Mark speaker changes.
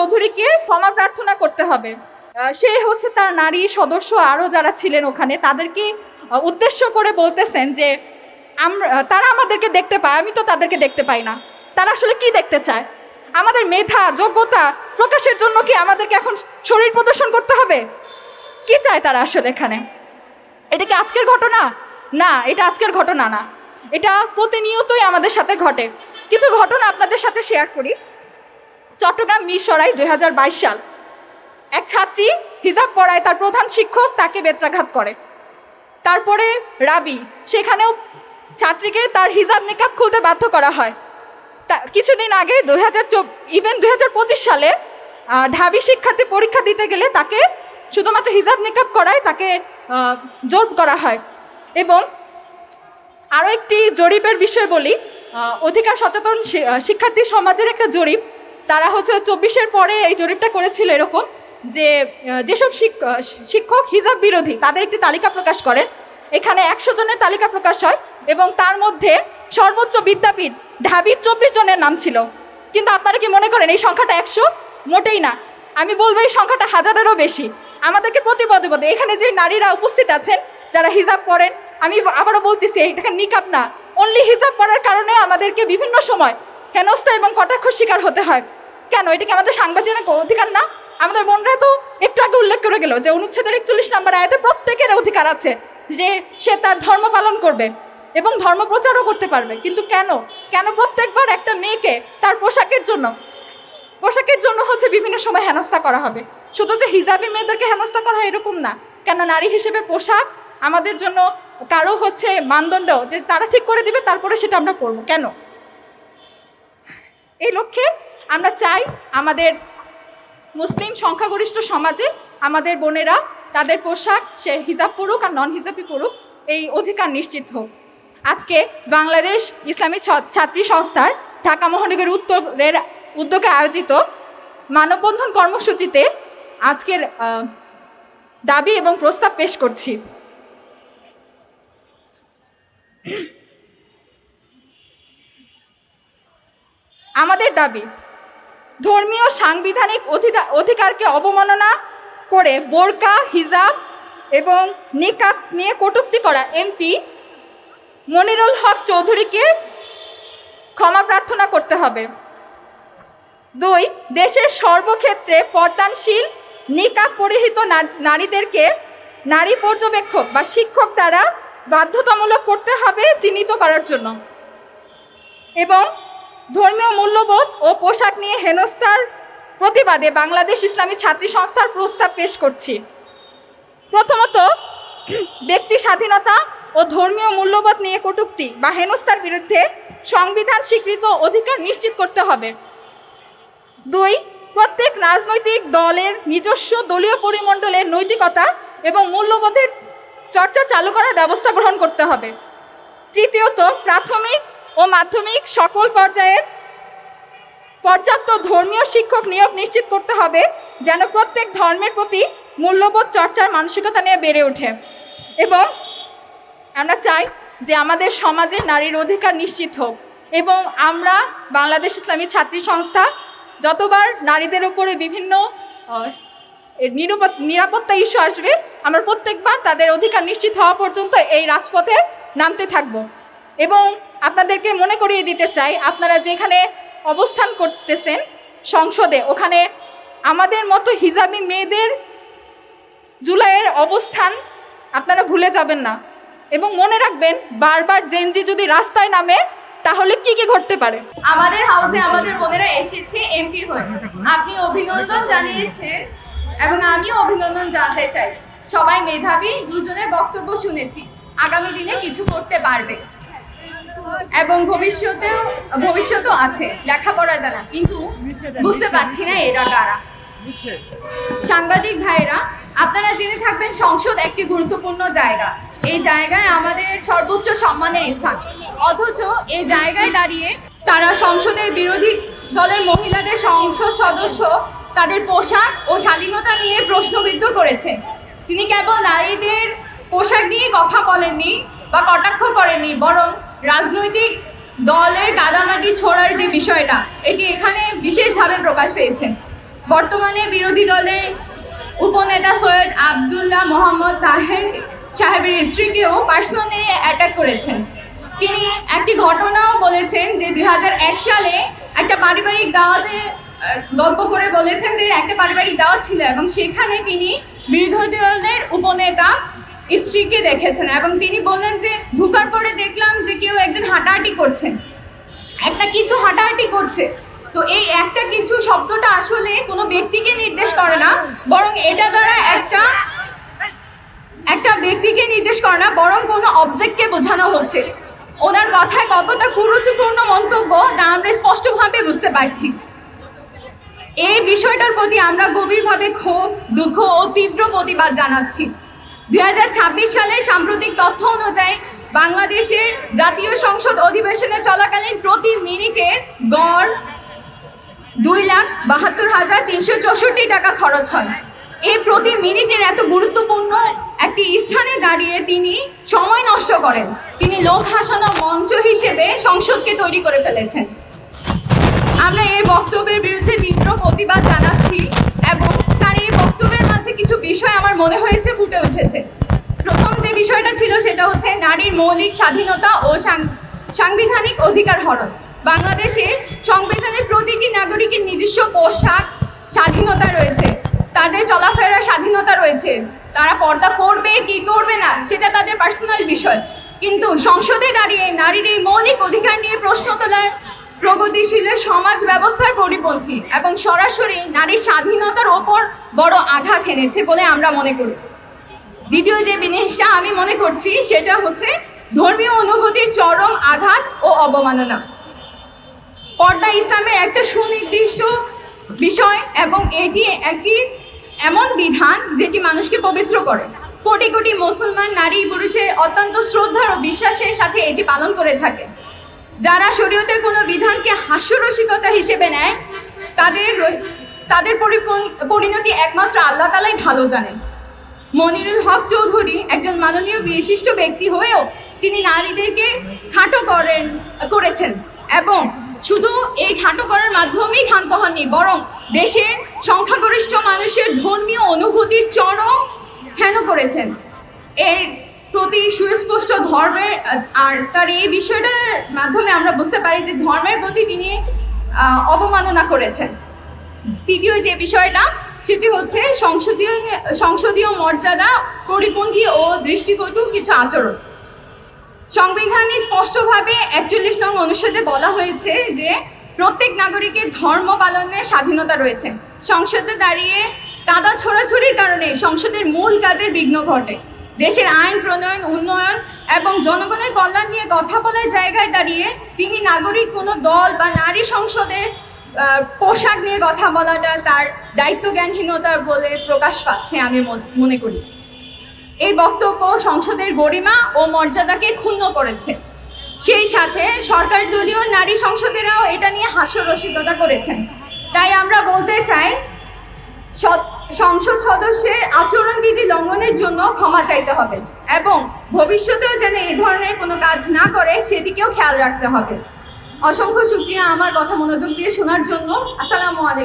Speaker 1: চৌধুরীকে ক্ষমা প্রার্থনা করতে হবে। সে হচ্ছে তার নারী সদস্য আরও যারা ছিলেন ওখানে তাদেরকে উদ্দেশ্য করে বলতেছেন যে তারা আমাদেরকে দেখতে পায়, আমি তো তাদেরকে দেখতে পাই না। তারা আসলে কি দেখতে চায়? আমাদের মেধা যোগ্যতা প্রকাশের জন্য কি আমাদেরকে এখন শরীর প্রদর্শন করতে হবে? কি চায় তারা আসলে এখানে? এটা কি আজকের ঘটনা? না, এটা আজকের ঘটনা না, এটা প্রতিনিয়তই আমাদের সাথে ঘটে। কিছু ঘটনা আপনাদের সাথে শেয়ার করি। চট্টগ্রাম মিরসরাই 2022 সাল, এক ছাত্রী হিজাব পরায় তার প্রধান শিক্ষক তাকে বেত্রাঘাত করে। তারপরে রাবি, সেখানেও ছাত্রীকে তার হিজাব নিকাব খুলতে বাধ্য করা হয়। কিছুদিন আগে 2025 সালে ঢাবি শিক্ষার্থী পরীক্ষা দিতে গেলে তাকে শুধুমাত্র হিজাব নিকাব করায় তাকে জোর করা হয়। এবং আরও একটি জরিপের বিষয় বলি, অধিকার সচেতন শিক্ষার্থী সমাজের একটা জরিপ, তারা হচ্ছে 24-এর পরে এই জরিপটা করেছিল এরকম যে যেসব শিক্ষক হিজাব বিরোধী তাদের একটি তালিকা প্রকাশ করেন। এখানে 100 জনের তালিকা প্রকাশ হয় এবং তার মধ্যে সর্বোচ্চ বিদ্যাপীঠ ঢাবির 24 জনের নাম ছিল। কিন্তু আপনারা কি মনে করেন এই সংখ্যাটা 100? মোটেই না। আমি বলবো এই সংখ্যাটা হাজারেরও বেশি। আমাদেরকে প্রতিপদে এখানে যে নারীরা উপস্থিত আছেন যারা হিজাব পরেন, আমি আবারও বলতেছি এটা নিকাব না, অনলি হিজাব পরার কারণে আমাদেরকে বিভিন্ন সময় হেনস্থা এবং কটাক্ষ শিকার হতে হয়। কেন? এটা কি আমাদের সাংবিধানিক অধিকার না? আমাদের বোনরা তো একটু আগে উল্লেখ করে গেল যে অনুচ্ছেদের 41 নম্বর আয়াতে প্রত্যেকের অধিকার আছে যে সে তার ধর্ম পালন করবে এবং ধর্ম প্রচারও করতে পারবে। কিন্তু কেন প্রত্যেকবার একটা মেয়েকে তার পোশাকের জন্য হচ্ছে বিভিন্ন সময় হেনস্থা করা হবে? শুধু যে হিজাবি মেয়েদেরকে হেনস্থা করা হয় এরকম না, কেন নারী হিসেবে পোশাক আমাদের জন্য কারো হচ্ছে মানদণ্ড যে তারা ঠিক করে দিবে তারপরে সেটা আমরা পরবো? কেন? এই লক্ষ্যে আমরা চাই আমাদের মুসলিম সংখ্যাগরিষ্ঠ সমাজে আমাদের বোনেরা তাদের পোশাক সে হিজাব পড়ুক আর নন হিজাবি পড়ুক, এই অধিকার নিশ্চিত হোক। আজকে বাংলাদেশ ইসলামী ছাত্রী সংস্থার ঢাকা মহানগর উত্তরের উদ্যোগে আয়োজিত মানববন্ধন কর্মসূচিতে আজকের দাবি এবং প্রস্তাব পেশ করছি। আমাদের দাবি, ধর্মীয় সাংবিধানিক অধিকারকে অবমাননা করে বোরকা, হিজাব এবং নিকাব নিয়ে কটূক্তি করা এমপি মনিরুল হক চৌধুরীকে ক্ষমা প্রার্থনা করতে হবে। 2, দেশের সর্বক্ষেত্রে পর্দানশীল নিকাব পরিহিত নারীদেরকে নারী পর্যবেক্ষক বা শিক্ষক দ্বারা বাধ্যতামূলক করতে হবে চিহ্নিত করার জন্য। এবং ধর্মীয় মূল্যবোধ ও পোশাক নিয়ে হেনস্থার প্রতিবাদে বাংলাদেশ ইসলামী ছাত্রী সংস্থার প্রস্তাব পেশ করছি। প্রথমত, ব্যক্তি স্বাধীনতা ও ধর্মীয় মূল্যবোধ নিয়ে কটূক্তি বা হেনস্থার বিরুদ্ধে সংবিধান স্বীকৃত অধিকার নিশ্চিত করতে হবে। 2, প্রত্যেক রাজনৈতিক দলের নিজস্ব দলীয় পরিমণ্ডলের নৈতিকতা এবং মূল্যবোধের চর্চা চালু করার ব্যবস্থা গ্রহণ করতে হবে। তৃতীয়ত, প্রাথমিক ও মাধ্যমিক সকল পর্যায়ের পর্যাপ্ত ধর্মীয় শিক্ষক নিয়োগ নিশ্চিত করতে হবে যেন প্রত্যেক ধর্মের প্রতি মূল্যবোধ চর্চার মানসিকতা নিয়ে বেড়ে ওঠে। এবং আমরা চাই যে আমাদের সমাজে নারীর অধিকার নিশ্চিত হোক এবং আমরা বাংলাদেশ ইসলামী ছাত্রী সংস্থা যতবার নারীদের উপরে বিভিন্ন নিরাপত্তা ইস্যু আসবে আমরা প্রত্যেকবার তাদের অধিকার নিশ্চিত হওয়া পর্যন্ত এই রাজপথে নামতে থাকব। এবং আপনাদেরকে মনে করিয়ে দিতে চাই, আপনারা যেখানে অবস্থান করতেছেন সংসদে, ওখানে আমাদের মতো হিজাবি মেয়েদের জুলাইয়ের অবস্থান আপনারা ভুলে যাবেন না। এবং মনে রাখবেন, বারবার জেনজি যদি রাস্তায় নামে তাহলে কি কি ঘটতে পারে।
Speaker 2: আমাদের হাউসে আমাদের বোনেরা এসেছে এমপি হয়ে, আপনি অভিনন্দন জানিয়েছেন এবং আমিও অভিনন্দন জানাতে চাই। সবাই মেধাবী, দুজনের বক্তব্য শুনেছি, আগামী দিনে কিছু করতে পারবে এবং ভবিষ্যতেও আছে, লেখাপড়া জানা, কিন্তু বুঝতে পারছি না এরা কারা। সাংবাদিক ভাইরা, আপনারা জেনে থাকবেন সংসদ একটি গুরুত্বপূর্ণ জায়গা, এই জায়গায় আমাদের সর্বোচ্চ সম্মানের স্থান, অথচ এই জায়গায় দাঁড়িয়ে তারা সংসদের বিরোধী দলের মহিলাদের সংসদ সদস্য তাদের পোশাক ও শালীনতা নিয়ে প্রশ্নবিদ্ধ করেছে। তিনি কেবল নারীদের পোশাক নিয়ে কথা বলেননি বা কটাক্ষ করেননি, বরং রাজনৈতিক দলের কাদামাটি ছোড়ার যে বিষয়টা, এটি এখানে বিশেষভাবে প্রকাশ পেয়েছে। বর্তমানে বিরোধী দলের উপনেতা সৈয়দ আব্দুল্লাহ মোহাম্মদ তাহের সাহেবের স্ত্রীকেও পার্সোনালি অ্যাটাক করেছেন। তিনি একটি ঘটনাও বলেছেন যে 2001 সালে একটা পারিবারিক দাওয়াতে গল্প করে বলেছেন যে একটা পারিবারিক দাওয়াত ছিল এবং সেখানে তিনি বিরোধী দলের উপনেতা স্ত্রীকে দেখেছেন এবং তিনি বললেন যে ঢুকার পরে দেখলাম যে কেউ একজন হাঁটাহাঁটি করছেন, একটা কিছু হাঁটাহাঁটি করছে। তো এই একটা কিছু শব্দটা আসলে কোনো ব্যক্তিকে নির্দেশ করে না, বরং এটা দ্বারা একটা ব্যক্তিকে নির্দেশ করে না, বরং কোনো অবজেক্টকে বোঝানো হচ্ছে। ওনার কথায় কতটা কুরুচিপূর্ণ মন্তব্য তা আমরা স্পষ্টভাবে বুঝতে পারছি। এই বিষয়টার প্রতি আমরা গভীরভাবে ক্ষোভ, দুঃখ ও তীব্র প্রতিবাদ জানাচ্ছি। 2026 সালের সাম্প্রতিক তথ্য অনুযায়ী বাংলাদেশের জাতীয় সংসদ অধিবেশনে চলাকালীন প্রতি মিনিটে গড় 2,72,364 টাকা খরচ হয়। এই প্রতি মিনিটের এত গুরুত্বপূর্ণ একটি স্থানে দাঁড়িয়ে তিনি সময় নষ্ট করেন। তিনি লোক হাসানো মঞ্চ হিসেবে সংসদকে তৈরি করে ফেলেছেন। আমরা এই বক্তব্যের বিরুদ্ধে তীব্র প্রতিবাদ জানাচ্ছি এবং তার এই বক্তব্যের মাঝে কিছু বিষয় আমার মনে হয়েছে ফুটে উঠেছে। প্রথম যে বিষয়টা ছিল সেটা হচ্ছে নারীর মৌলিক স্বাধীনতা ও সাংবিধানিক অধিকার হরণ। বাংলাদেশে সংবিধানের প্রতিটি নাগরিকের নিজস্ব পোশাক স্বাধীনতা রয়েছে, তাদের চলাফেরার স্বাধীনতা রয়েছে, তারা পর্দা করবে কি করবে না সেটা তাদের পার্সোনাল বিষয়। কিন্তু সংসদে দাঁড়িয়ে নারীর এই মৌলিক অধিকার নিয়ে প্রশ্ন তোলার প্রগতিশীল সমাজ ব্যবস্থার পরিপন্থী এবং সরাসরি নারীর স্বাধীনতার ওপর বড় আঘাত এনেছে বলে আমরা মনে করি। দ্বিতীয় যে জিনিসটা আমি মনে করছি সেটা হচ্ছে ধর্মীয় অনুভূতির চরম আঘাত ও অবমাননা। পর্দা ইসলামের একটা সুনির্দিষ্ট বিষয় এবং এটি একটি এমন বিধান যেটি মানুষকে পবিত্র করে। কোটি কোটি মুসলমান নারী পুরুষের অত্যন্ত শ্রদ্ধা ও বিশ্বাসের সাথে এটি পালন করে থাকে। যারা শরীয়তের কোনো বিধানকে হাস্যরসিকতা হিসেবে নেয় তাদের পরিণতি একমাত্র আল্লাহ তাআলাই ভালো জানেন। মনিরুল হক চৌধুরী একজন মাননীয় বিশিষ্ট ব্যক্তি হয়েও তিনি নারীদেরকে খাটো করেছেন এবং শুধু এই খাটো করার মাধ্যমেই ক্ষান্ত হননি, বরং দেশের সংখ্যাগরিষ্ঠ মানুষের ধর্মীয় অনুভূতির চরম হেন করেছেন। এর প্রতি সুস্পষ্ট ধর্মের আর তার এই বিষয়টার মাধ্যমে আমরা বুঝতে পারি যে ধর্মের প্রতি তিনি অবমাননা করেছেন। তৃতীয় যে বিষয়টা সেটি হচ্ছে সংসদীয় মর্যাদা পরিপন্থী ও দৃষ্টিকটু কিছু আচরণ। সংবিধানে স্পষ্টভাবে 41 নং অনুচ্ছেদে বলা হয়েছে যে প্রত্যেক নাগরিকের ধর্ম পালনের স্বাধীনতা রয়েছে। সংসদে দাঁড়িয়ে কাদা ছোড়াছুড়ির কারণে সংসদের মূল কাজের বিঘ্ন ঘটে। দেশের আইন প্রণয়ন, উন্নয়ন এবং জনগণের কল্যাণ নিয়ে কথা বলার জায়গায় দাঁড়িয়ে তিনি নাগরিক কোনো দল বা নারী সংসদের পোশাক নিয়ে কথা বলাটা তার দায়িত্বজ্ঞানহীনতা বলে প্রকাশ পাচ্ছে আমি মনে করি। এই বক্তব্য সংসদের গরিমা ও মর্যাদাকে ক্ষুণ্ণ করেছে। সেই সাথে সরকার দলীয় নারী সংসদেরাও এটা নিয়ে হাস্যরসিকতা করেছেন। তাই আমরা বলতে চাই সংসদ সদস্যের আচরণবিধি লঙ্ঘনের জন্য ক্ষমা চাইতে হবে এবং ভবিষ্যতেও যেন এই ধরনের কোনো কাজ না করে সেদিকেও খেয়াল রাখতে হবে। অসংখ্য শুকরিয়া আমার কথা মনোযোগ দিয়ে শোনার জন্য। আসসালামু আলাইকুম।